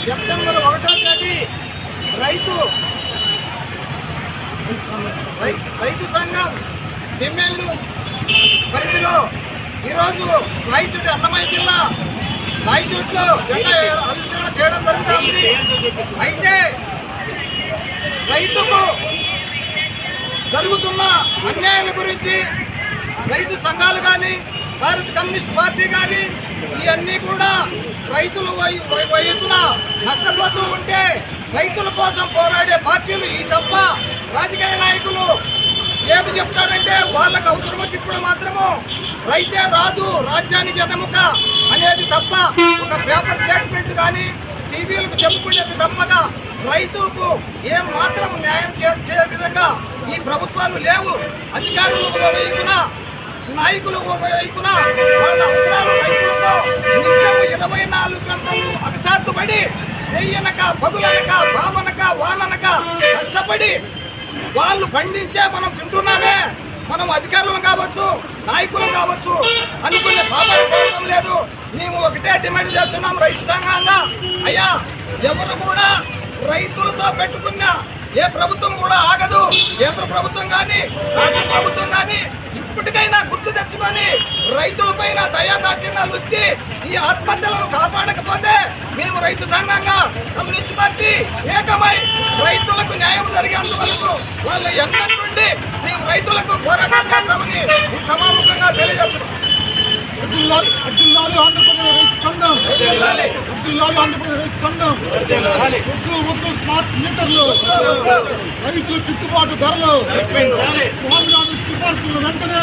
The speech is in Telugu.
సెప్టెంబర్ 1వ తేదీ రైతు సంఘం డిమాండ్ పరిధిలో ఈరోజు రాయచోటి అన్నమయ్య జిల్లా రాయచోటిలో జెండా ఆవిష్కరణ చేయడం జరుగుతుంది. అయితే రైతుకు జరుగుతున్న అన్యాయాల గురించి రైతు సంఘాలు కానీ భారత కమ్యూనిస్ట్ పార్టీ కానీ ఇవన్నీ కూడా రైతుల వైపున నష్టపోతూ ఉంటే రైతుల కోసం పోరాడే పార్టీలు ఈ తప్ప రాజకీయ నాయకులు ఏమి చెప్తారంటే వాళ్ళకు అవసరం వచ్చినప్పుడు మాత్రము రైతే రాజు రాజ్యానికి వెన్నెముక అనేది తప్ప ఒక పేపర్ స్టేట్మెంట్ కానీ టీవీలకు చెప్పుకునేది తప్పగా రైతులకు ఏం మాత్రం న్యాయం చేసే విధంగా ఈ ప్రభుత్వాలు లేవు. అధికారులు వైపున నాయకులు వైపున వాళ్ళ అవసరాలు రైతులతో నిత్యం 24 గంటలు అగసాటుపడి నెయ్యనక పగులనక బామనక వాననక కష్టపడి వాళ్ళు పండించే మనం తింటున్నామే. మనం అధికారులు కావచ్చు నాయకులు కావచ్చు అనుకునే పాపం లేదు. మేము ఒకటే డిమాండ్ చేస్తున్నాం రైతు సంఘంగా. అయ్యా ఎవరు కూడా రైతులతో పెట్టుకున్న ఏ ప్రభుత్వం కూడా ఆగదు. కేంద్ర ప్రభుత్వం కానీ రాష్ట్ర ప్రభుత్వం కానీ ఇప్పటికైనా గుర్తు తెచ్చుకొని రైతులపైన దయాదాచర్యాలు వచ్చి ఈ ఆత్మహత్యలను కాపాడకపోతే మేము రైతు సంఘంగా కమ్యూనిస్ట్ పార్టీ ఏకమై రైతులకు న్యాయం జరిగేంత వరకు వాళ్ళ ఎన్నటి నుండి మేము రైతులకు పోరాటం చేస్తామని ఈ సమాముఖంగా తెలియజేస్తున్నాం. స్మార్ట్ మీటర్లు, రైతుల గిట్టుబాటు ధరలు, స్వామినాథన్ సిఫార్సులు వెంటనే